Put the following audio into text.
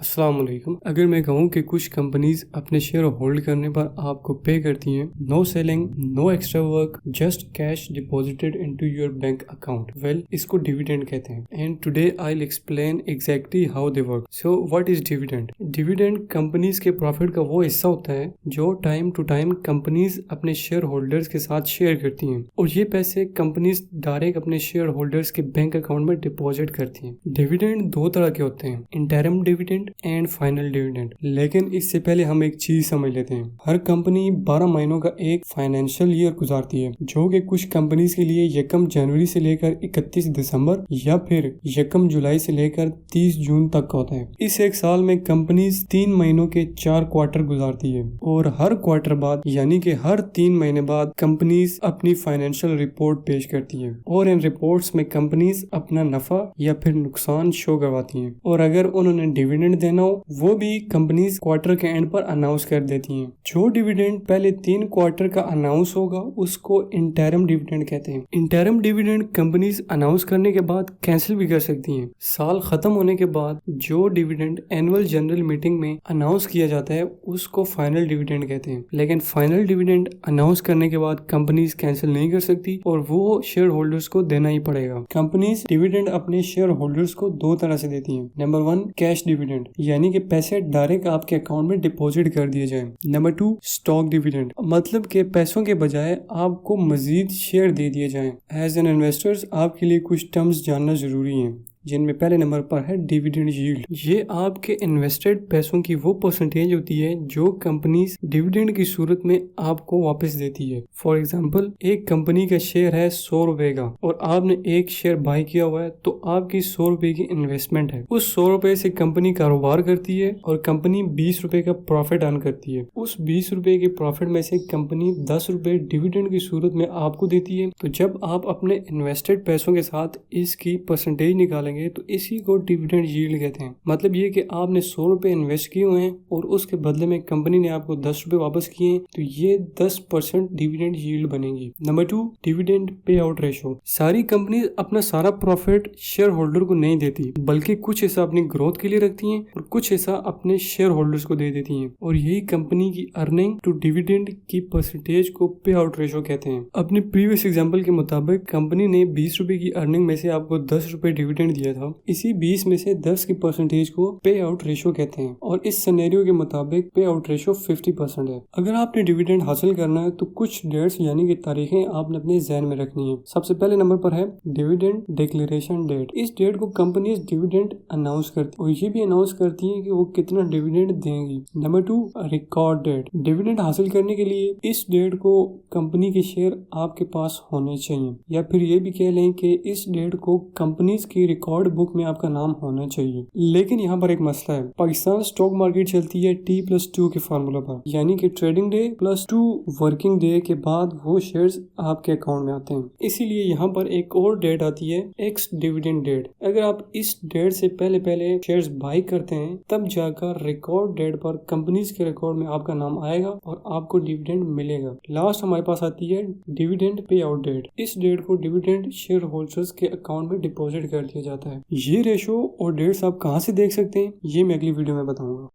अस्सलाम वालेकुम। अगर मैं कहूँ कि कुछ कंपनीज अपने शेयर होल्ड करने पर आपको पे करती हैं, no selling, no extra work, just cash deposited into your bank account, well इसको डिविडेंड कहते हैं। And today I will explain exactly how they work. So what is dividend? Dividend companies के profit का वो हिस्सा होता है जो टाइम टू टाइम कंपनीज अपने शेयर होल्डर्स के साथ शेयर करती हैं, और ये पैसे कंपनीज डायरेक्ट अपने शेयर होल्डर्स के बैंक अकाउंट में डिपॉजिट करती हैं। डिविडेंड दो तरह के होते हैं, interim dividend and final dividend. लेकिन इससे पहले हम एक चीज समझ लेते हैं। हर कंपनी 12 महीनों का एक फाइनेंशियल ईयर गुजारती है, जो कि कुछ कंपनीज के लिए यकम जनवरी से लेकर 31 दिसंबर या फिर यकम जुलाई से लेकर 30 जून तक का होता है। इस एक साल में कंपनीज 3 महीनों के 4 क्वार्टर गुजारती है, और हर क्वार्टर बाद यानी कि हर 3 महीने बाद कंपनीज अपनी फाइनेंशियल रिपोर्ट पेश करती है, और इन रिपोर्ट्स में कंपनीज अपना नफा या फिर नुकसान शो करवाती हैं। और अगर उन्होंने डिविडेंड देना हो वो भी कंपनीज क्वार्टर के एंड पर अनाउंस कर देती हैं। जो डिविडेंड पहले 3 क्वार्टर का अनाउंस होगा उसको इंटरिम डिविडेंड कहते हैं। इंटरिम डिविडेंड कंपनीज अनाउंस करने के बाद कैंसिल भी कर सकती हैं। साल खत्म होने के बाद जो डिविडेंड एनुअल जनरल मीटिंग में अनाउंस किया जाता है उसको फाइनल डिविडेंड कहते हैं। लेकिन फाइनल डिविडेंड अनाउंस करने के बाद कंपनीज कैंसिल नहीं कर सकती, और वो शेयर होल्डर्स को देना ही पड़ेगा। कंपनीज डिविडेंड अपने शेयर होल्डर्स को दो तरह से देती हैं। नंबर 1 कैश डिविडेंड, यानी कि पैसे डायरेक्ट आपके अकाउंट में डिपॉजिट कर दिए जाएं। नंबर 2 स्टॉक डिविडेंड, मतलब कि पैसों के बजाय आपको मजीद शेयर दे दिए जाएं। एज एन इन्वेस्टर्स आपके लिए कुछ टर्म्स जानना जरूरी है, जिनमें पहले नंबर पर है डिविडेंड यील्ड। ये आपके इन्वेस्टेड पैसों की वो परसेंटेज होती है जो कंपनीज डिविडेंड की सूरत में आपको वापस देती है। फॉर एग्जांपल, एक कंपनी का शेयर है 100 रुपए का, और आपने एक शेयर बाय किया हुआ है, तो आपकी 100 रुपए की इन्वेस्टमेंट है। उस 100 रुपए से कंपनी कारोबार करती है, और कंपनी 20 रुपए का प्रॉफिट अर्न करती है। उस 20 रुपए के प्रॉफिट में से कंपनी 10 रुपए डिविडेंड की सूरत में आपको देती है। तो जब आप अपने इन्वेस्टेड पैसों के साथ इसकी परसेंटेज निकालेंगे तो इसी को डिविडेंड यील्ड कहते हैं। मतलब ये कि आपने 100 रुपए इन्वेस्ट किए हुए हैं और उसके बदले में कंपनी ने आपको 10 रुपए वापस किए हैं, तो ये 10% डिविडेंड यील्ड बनेगी। Number 2 dividend pay out ratio. सारी कंपनी अपना सारा प्रॉफिट शेयर होल्डर को नहीं देती, बल्कि कुछ हिस्सा अपनी ग्रोथ के लिए रखती हैं और कुछ हिस्सा अपने शेयर होल्डर्स को दे देती हैं, और यही कंपनी की अर्निंग टू डिविडेंड की परसेंटेज को पे आउट रेशो कहते हैं। अपनी प्रीवियस एग्जाम्पल के मुताबिक कंपनी ने 20 रुपए की अर्निंग में से आपको 10 रुपए डिविडेंड दिया था। इसी 20 में से 10 की परसेंटेज को पे आउट रेशो कहते हैं, और इस सिनेरियो के मुताबिक पे आउट रेशो 50% है। अगर आपने डिविडेंड हासिल करना है तो कुछ डेट्स यानी कि तारीखें आपने अपने ज़हन में रखनी है। सबसे पहले नंबर पर है डिविडेंड डिक्लेरेशन डेट। इस डेट को कंपनी डिविडेंड अनाउंस करती है, और ये भी अनाउंस करती है कि वो कितना डिविडेंड देंगी। Number 2 record date. डिविडेंड हासिल करने के लिए इस डेट को कंपनी के शेयर आपके पास होने चाहिए, या फिर ये भी कह लें कि इस डेट को कंपनीज की रिकॉर्ड बुक में आपका नाम होना चाहिए। लेकिन यहाँ पर एक मसला है। पाकिस्तान स्टॉक मार्केट चलती है T+2 के फार्मूला पर, यानी कि trading debt plus 2 working day के बाद वो शेयर्स आपके अकाउंट में आते हैं। इसीलिए यहाँ पर एक और डेट आती है एक्स डिविडेंड डेट। अगर आप इस डेट से पहले शेयर्स बाई करते हैं, तब जाकर रिकॉर्ड डेट पर कंपनीज के रिकॉर्ड में आपका नाम आएगा और आपको डिविडेंड मिलेगा। लास्ट हमारे पास आती है डिविडेंड पे आउट डेट। इस डेट को डिविडेंड शेयर होल्डर्स के अकाउंट में डिपॉजिट कर दिया जाता है। ये रेशो और डेट्स आप कहां से देख सकते हैं, ये मैं अगली वीडियो में बताऊंगा।